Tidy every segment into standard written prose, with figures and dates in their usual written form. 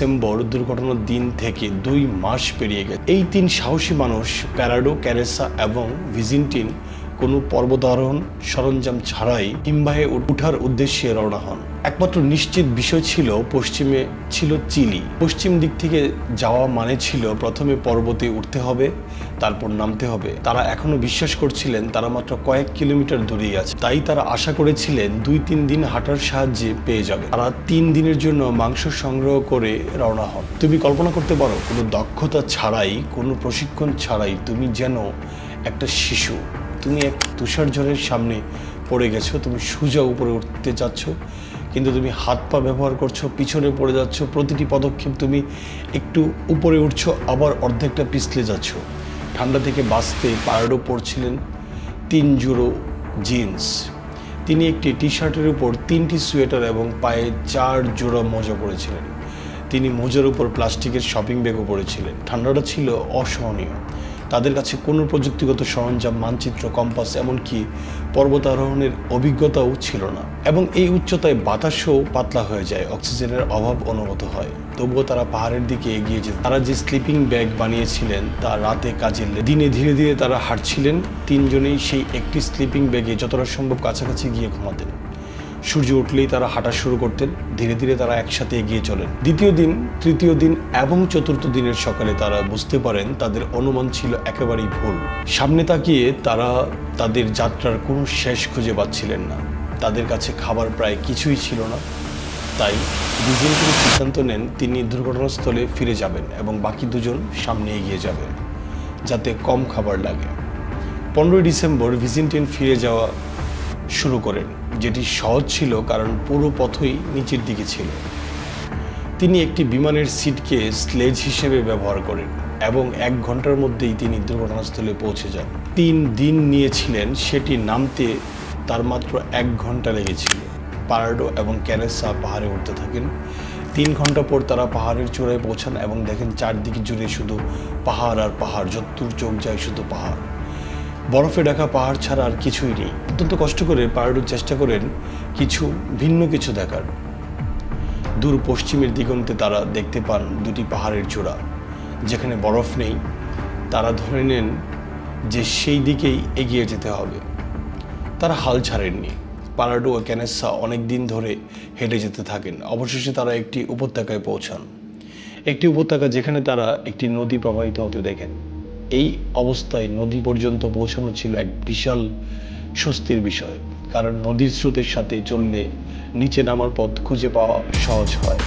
December দুর্ঘটনার দিন থেকে 2 মাস পেরিয়ে গেছে। এই 3 সাহসী মানুষ প্যারাডো, ক্যারেসা এবং ভিজিন্টিন কোনো পর্বতারোহণ সরঞ্জাম ছাড়াই হিমবাহে ওঠার উদ্দেশ্যে রওনা হন। একমাত্র নিশ্চিত বিষয় ছিল পশ্চিমে ছিল চিলি। পশ্চিম দিক থেকে যাওয়া মানে ছিল প্রথমে পর্বতে উঠতে হবে, তারপর নামতে হবে। তারা এখনো বিশ্বাস করছিলেন তারা মাত্র কয়েক কিলোমিটার দূরেই আছে, তাই তারা আশা করেছিলেন 2-3 দিন হাঁটার সাহায্যে পেয়ে যাবে। তারা 3 দিনের জন্য মাংস সংগ্রহ করে রওনা হন। তুমি কল্পনা করতে পারো, কোনো দক্ষতা ছাড়াই, কোনো প্রশিক্ষণ ছাড়াই তুমি যেন একটা শিশু। তুমি এক তুষার ঝড়ের সামনে পড়ে গেছো, তুমি সোজা উপরে উঠতে চাচ্ছ, কিন্তু তুমি হাত পা ব্যবহার করছো, পিছনে পড়ে যাচ্ছ। প্রতিটি পদক্ষেপ তুমি একটু উপরে উঠছো, আবার অর্ধেকটা পিছলে যাচ্ছ। ঠান্ডা থেকে বাঁচতে প্যারাডো পরছিলেন 3 জোড়ো জিন্স। তিনি একটি টি শার্টের উপর 3টি সোয়েটার এবং পায়ে 4 জোড়া মোজা পরেছিলেন। তিনি মোজার উপর প্লাস্টিকের শপিং ব্যাগও পরেছিলেন। ঠান্ডাটা ছিল অসহনীয়। তাদের কাছে কোনো প্রযুক্তিগত সরঞ্জাম, মানচিত্র, কম্পাস, এমনকি পর্বতারোহণের অভিজ্ঞতাও ছিল না। এবং এই উচ্চতায় বাতাসও পাতলা হয়ে যায়, অক্সিজেনের অভাব অনুভূত হয়। তবুও তারা পাহাড়ের দিকে এগিয়ে যেত। তারা যে স্লিপিং ব্যাগ বানিয়েছিলেন তা রাতে কাজে দিনে ধীরে ধীরে তারা হাঁটছিলেন। 3 জনেই সেই একটি স্লিপিং ব্যাগে যতটা সম্ভব কাছাকাছি গিয়ে ঘুমাতেন। সূর্য উঠলেই তারা হাঁটা শুরু করতেন। ধীরে ধীরে তারা একসাথে এগিয়ে চলেন। দ্বিতীয় দিন, তৃতীয় দিন এবং চতুর্থ দিনের সকালে তারা বুঝতে পারেন তাদের অনুমান ছিল একেবারেই ভুল। সামনে তাকিয়ে তারা তাদের যাত্রার কোনো শেষ খুঁজে পাচ্ছিলেন না। তাদের কাছে খাবার প্রায় কিছুই ছিল না। তাই ভিজিন্টিন সিদ্ধান্ত নেন তিনি দুর্ঘটনাস্থলে ফিরে যাবেন এবং বাকি 2 জন সামনে এগিয়ে যাবেন, যাতে কম খাবার লাগে। 15 ডিসেম্বর ভিজিন্টিন ফিরে যাওয়া শুরু করেন, যেটি সহজ ছিল কারণ পুরো পথই নিচের দিকে ছিল। তিনি একটি বিমানের সিটকে স্লেজ হিসেবে ব্যবহার করেন এবং 1 ঘন্টার মধ্যেই তিনি দুর্ঘটনাস্থলে পৌঁছে যান। 3 দিন নিয়েছিলেন সেটি নামতে, তার মাত্র 1 ঘন্টা লেগেছিল। প্যারাডো এবং ক্যারেসা পাহাড়ে উঠতে থাকেন। 3 ঘন্টা পর তারা পাহাড়ের চূড়ায় পৌঁছান এবং দেখেন চারদিকে জুড়ে শুধু পাহাড় আর পাহাড়, যতদূর চোখ যায় শুধু পাহাড়। বরফে ঢাকা পাহাড় ছাড়া আর কিছুই নেই। অত্যন্ত কষ্ট করে প্যারাডো চেষ্টা করেন ভিন্ন কিছু দেখার। দূর পশ্চিমের দিগন্তে তারা দেখতে পান 2টি পাহাড়ের চূড়া, যেখানে বরফ নেই। তারা ধরে নেন যে সেই দিকেই এগিয়ে যেতে হবে। তারা হাল ছাড়েননি। প্যারাডো ও ক্যারেসা অনেক দিন ধরে হেঁটে যেতে থাকেন। অবশেষে তারা একটি উপত্যকায় পৌঁছান। একটি উপত্যকা যেখানে তারা একটি নদী প্রবাহিত হতে দেখেন। এই অবস্থায় নদী পর্যন্ত পৌঁছানো ছিল এক বিশাল স্বস্তির বিষয়, কারণ নদীর স্রোতের সাথে চললে নিচে নামার পথ খুঁজে পাওয়া সহজ হয়।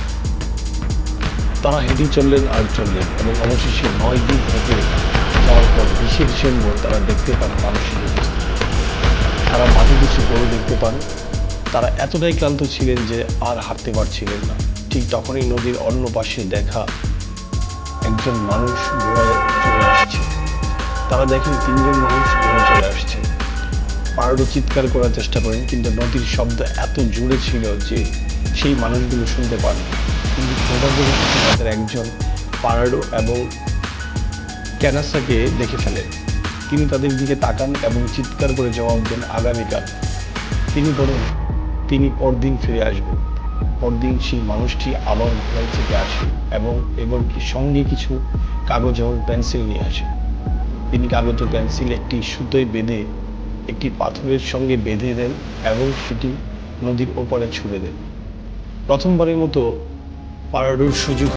তারা হেঁটে চললেন আর চললেন এবং অবশেষে 9 দিন হেঁটে যাওয়ার পর 20 ডিসেম্বর তারা দেখতে পান মানুষের উপস্থিতি। তারা মাঠে কিছু গরু দেখতে পান। তারা এতটাই ক্লান্ত ছিলেন যে আর হাঁটতে পারছিলেন না। ঠিক তখনই নদীর অন্য পাশে দেখা একজন মানুষ ঘোড়ায় চলে আসছে। তারা দেখেন 3 জন মানুষ ঘোড়ায় চলে আসছে। প্যারাডো চিৎকার করার চেষ্টা করেন, কিন্তু নদীর শব্দ এত জোরে ছিল যে সেই মানুষগুলো শুনতে পান। কিন্তু সৌভাগ্যবশত তাদের একজন প্যারাডো এবং ক্যারেসাকে দেখে ফেলেন। তিনি তাদের দিকে তাকান এবং চিৎকার করে জবাব দেন, আগামীকাল। তিনি বলেন তিনি পরদিন ফিরে আসবেন। পরদিন সেই মানুষটি আবার ঘোড়ায় চেপে আসে এবং সঙ্গে কিছু কাগজ এবং পেন্সিল নিয়ে আসে। তিনি কাগজ ও পেন্সিল একটি সুতোয় বেঁধে একটি পাথরের সঙ্গে বেঁধে দেন এবং সেটি নদীর ওপারে ছুঁড়ে দেন। প্রথমবারের মতো প্যারাডোর সুযোগ